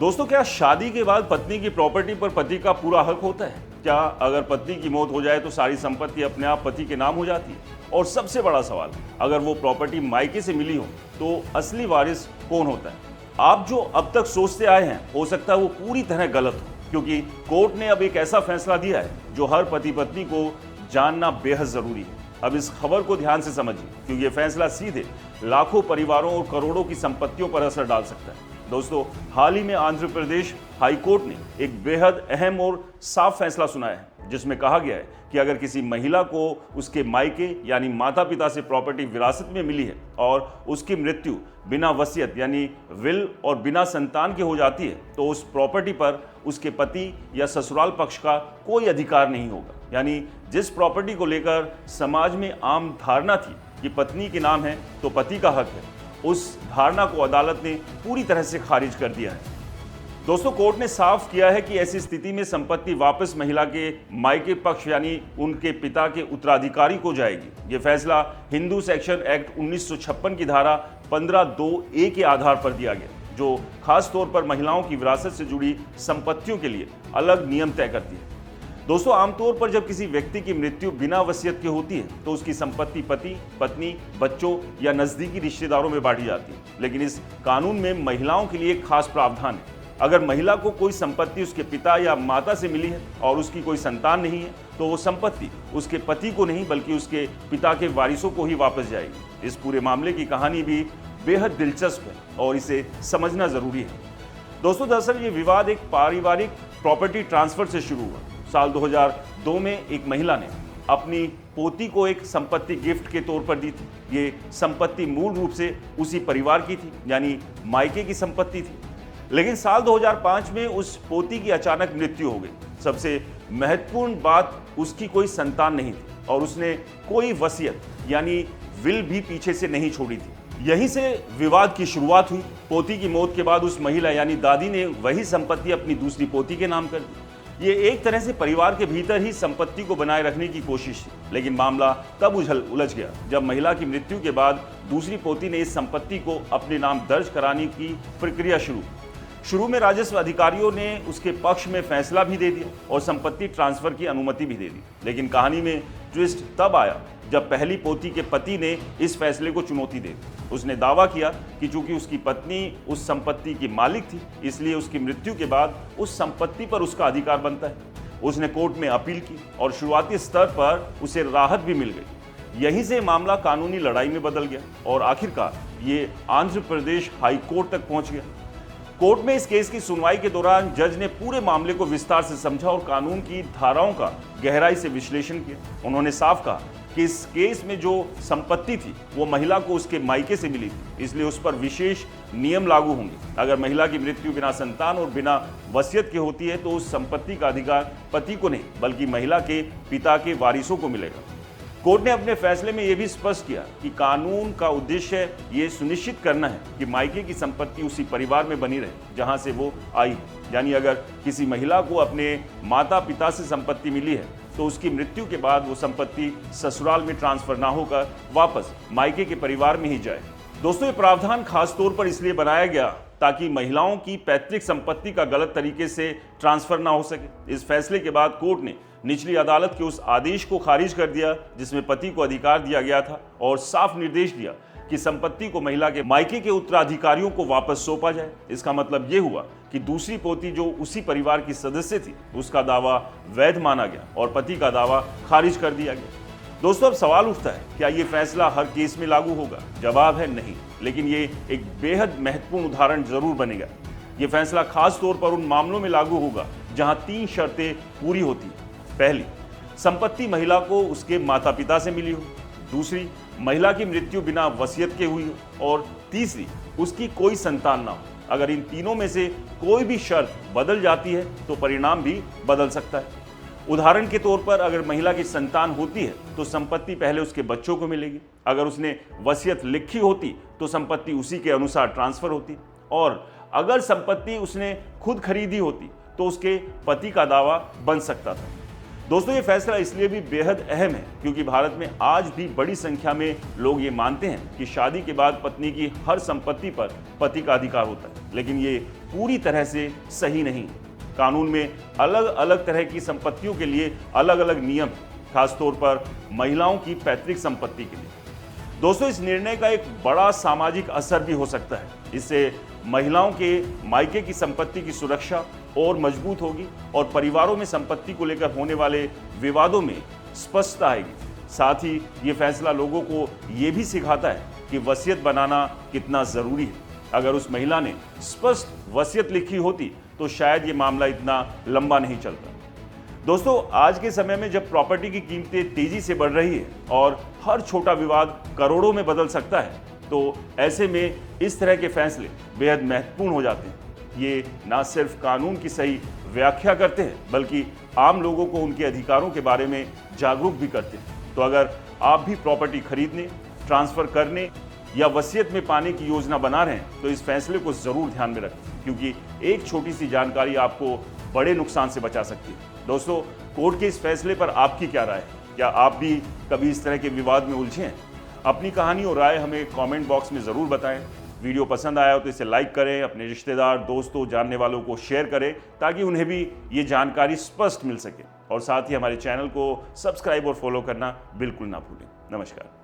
दोस्तों, क्या शादी के बाद पत्नी की प्रॉपर्टी पर पति का पूरा हक होता है? क्या अगर पत्नी की मौत हो जाए तो सारी संपत्ति अपने आप पति के नाम हो जाती है? और सबसे बड़ा सवाल, अगर वो प्रॉपर्टी मायके से मिली हो तो असली वारिस कौन होता है? आप जो अब तक सोचते आए हैं, हो सकता है वो पूरी तरह गलत हो, क्योंकि कोर्ट ने अब एक ऐसा फैसला दिया है जो हर पति पत्नी को जानना बेहद जरूरी है। अब इस खबर को ध्यान से समझिए, क्योंकि ये फैसला सीधे लाखों परिवारों और करोड़ों की संपत्तियों पर असर डाल सकता है। दोस्तों, हाल ही में आंध्र प्रदेश हाई कोर्ट ने एक बेहद अहम और साफ फैसला सुनाया है, जिसमें कहा गया है कि अगर किसी महिला को उसके मायके यानी माता पिता से प्रॉपर्टी विरासत में मिली है और उसकी मृत्यु बिना वसीयत यानी विल और बिना संतान के हो जाती है, तो उस प्रॉपर्टी पर उसके पति या ससुराल पक्ष का कोई अधिकार नहीं होगा। यानी जिस प्रॉपर्टी को लेकर समाज में आम धारणा थी कि पत्नी के नाम है तो पति का हक है, उस धारणा को अदालत ने पूरी तरह से खारिज कर दिया है। दोस्तों, कोर्ट ने साफ किया है कि ऐसी स्थिति में संपत्ति वापस महिला के मायके पक्ष यानी उनके पिता के उत्तराधिकारी को जाएगी। ये फैसला हिंदू सेक्शन एक्ट 1956 की धारा 15(2)(a) के आधार पर दिया गया, जो खास तौर पर महिलाओं की विरासत से जुड़ी संपत्तियों के लिए अलग नियम तय करती है। दोस्तों, आमतौर पर जब किसी व्यक्ति की मृत्यु बिना वसीयत के होती है तो उसकी संपत्ति पति, पत्नी, बच्चों या नजदीकी रिश्तेदारों में बांटी जाती है। लेकिन इस कानून में महिलाओं के लिए एक खास प्रावधान है। अगर महिला को कोई संपत्ति उसके पिता या माता से मिली है और उसकी कोई संतान नहीं है, तो वो संपत्ति उसके पति को नहीं बल्कि उसके पिता के वारिसों को ही वापस जाएगी। इस पूरे मामले की कहानी भी बेहद दिलचस्प है और इसे समझना जरूरी है। दोस्तों, दरअसल ये विवाद एक पारिवारिक प्रॉपर्टी ट्रांसफर से शुरू हुआ। साल 2002 में एक महिला ने अपनी पोती को एक संपत्ति गिफ्ट के तौर पर दी थी। ये संपत्ति मूल रूप से उसी परिवार की थी, यानी मायके की संपत्ति थी। लेकिन साल 2005 में उस पोती की अचानक मृत्यु हो गई। सबसे महत्वपूर्ण बात, उसकी कोई संतान नहीं थी और उसने कोई वसीयत यानी विल भी पीछे से नहीं छोड़ी थी। यहीं से विवाद की शुरुआत हुई। पोती की मौत के बाद उस महिला यानी दादी ने वही संपत्ति अपनी दूसरी पोती के नाम कर दी। ये एक तरह से परिवार के भीतर ही संपत्ति को बनाए रखने की कोशिश थी। लेकिन मामला तब उलझ गया जब महिला की मृत्यु के बाद दूसरी पोती ने इस संपत्ति को अपने नाम दर्ज कराने की प्रक्रिया शुरू में राजस्व अधिकारियों ने उसके पक्ष में फैसला भी दे दिया और संपत्ति ट्रांसफर की अनुमति भी दे दी। लेकिन कहानी में ट्विस्ट तब आया जब पहली पोती के पति ने इस फैसले को चुनौती दे दी। उसने दावा किया कि चूंकि उसकी पत्नी उस संपत्ति की मालिक थी, इसलिए उसकी मृत्यु के बाद उस संपत्ति पर उसका अधिकार बनता है। उसने कोर्ट में अपील की और शुरुआती स्तर पर उसे राहत भी मिल गई। यहीं से मामला कानूनी लड़ाई में बदल गया और आखिरकार ये आंध्र प्रदेश हाई कोर्ट तक पहुंच गया। कोर्ट में इस केस की सुनवाई के दौरान जज ने पूरे मामले को विस्तार से समझा और कानून की धाराओं का गहराई से विश्लेषण किया। उन्होंने साफ कहा कि इस केस में जो संपत्ति थी वो महिला को उसके मायके से मिली थी, इसलिए उस पर विशेष नियम लागू होंगे। अगर महिला की मृत्यु बिना संतान और बिना वसीयत के होती है तो उस संपत्ति का अधिकार पति को नहीं बल्कि महिला के पिता के वारिसों को मिलेगा। कोर्ट ने अपने फैसले में यह भी स्पष्ट किया कि कानून का उद्देश्य ये सुनिश्चित करना है कि मायके की संपत्ति उसी परिवार में बनी रहे जहां से वो आई। यानी अगर किसी महिला को अपने माता पिता से संपत्ति मिली है तो उसकी मृत्यु के बाद वो संपत्ति ससुराल में ट्रांसफर ना होकर वापस मायके के परिवार में ही जाए। दोस्तों, ये प्रावधान खास तौर पर इसलिए बनाया गया ताकि महिलाओं की पैतृक संपत्ति का गलत तरीके से ट्रांसफर ना हो सके। इस फैसले के बाद कोर्ट ने निचली अदालत के उस आदेश को खारिज कर दिया जिसमें पति को अधिकार दिया गया था और साफ निर्देश दिया कि संपत्ति को महिला के मायके के उत्तराधिकारियों को वापस सौंपा जाए। इसका मतलब ये हुआ कि दूसरी पोती जो उसी परिवार की सदस्य थी, उसका दावा वैध माना गया और पति का दावा खारिज कर दिया गया। दोस्तों, अब सवाल उठता है, क्या ये फैसला हर केस में लागू होगा? जवाब है नहीं, लेकिन ये एक बेहद महत्वपूर्ण उदाहरण जरूर बनेगा। ये फैसला खास तौर पर उन मामलों में लागू होगा जहां 3 शर्तें पूरी होती हैं। पहली, संपत्ति महिला को उसके माता पिता से मिली हो। दूसरी, महिला की मृत्यु बिना वसीयत के हुई हो। और तीसरी, उसकी कोई संतान ना हो। अगर इन तीनों में से कोई भी शर्त बदल जाती है तो परिणाम भी बदल सकता है। उदाहरण के तौर पर अगर महिला की संतान होती है तो संपत्ति पहले उसके बच्चों को मिलेगी। अगर उसने वसीयत लिखी होती तो संपत्ति उसी के अनुसार ट्रांसफर होती। और अगर संपत्ति उसने खुद खरीदी होती तो उसके पति का दावा बन सकता था। दोस्तों, ये फैसला इसलिए भी बेहद अहम है क्योंकि भारत में आज भी बड़ी संख्या में लोग ये मानते हैं कि शादी के बाद पत्नी की हर संपत्ति पर पति का अधिकार होता है। लेकिन ये पूरी तरह से सही नहीं है। कानून में अलग अलग तरह की संपत्तियों के लिए अलग अलग नियम, खासतौर पर महिलाओं की पैतृक संपत्ति के लिए। दोस्तों, इस निर्णय का एक बड़ा सामाजिक असर भी हो सकता है। इससे महिलाओं के मायके की संपत्ति की सुरक्षा और मजबूत होगी और परिवारों में संपत्ति को लेकर होने वाले विवादों में स्पष्टता आएगी। साथ ही ये फैसला लोगों को ये भी सिखाता है कि वसीयत बनाना कितना जरूरी है। अगर उस महिला ने स्पष्ट वसीयत लिखी होती तो शायद ये मामला इतना लंबा नहीं चलता। दोस्तों, आज के समय में जब प्रॉपर्टी की कीमतें तेजी से बढ़ रही है और हर छोटा विवाद करोड़ों में बदल सकता है, तो ऐसे में इस तरह के फैसले बेहद महत्वपूर्ण हो जाते हैं। ये ना सिर्फ कानून की सही व्याख्या करते हैं, बल्कि आम लोगों को उनके अधिकारों के बारे में जागरूक भी करते हैं। तो अगर आप भी प्रॉपर्टी खरीदने, ट्रांसफर करने या वसीयत में पाने की योजना बना रहे हैं, तो इस फैसले को जरूर ध्यान में रखें, क्योंकि एक छोटी सी जानकारी आपको बड़े नुकसान से बचा सकती है। दोस्तों, कोर्ट के इस फैसले पर आपकी क्या राय है? क्या आप भी कभी इस तरह के विवाद में उलझे हैं? अपनी कहानी और राय हमें कमेंट बॉक्स में ज़रूर बताएं। वीडियो पसंद आया हो तो इसे लाइक करें, अपने रिश्तेदार, दोस्तों, जानने वालों को शेयर करें, ताकि उन्हें भी ये जानकारी स्पष्ट मिल सके। और साथ ही हमारे चैनल को सब्सक्राइब और फॉलो करना बिल्कुल ना भूलें। नमस्कार।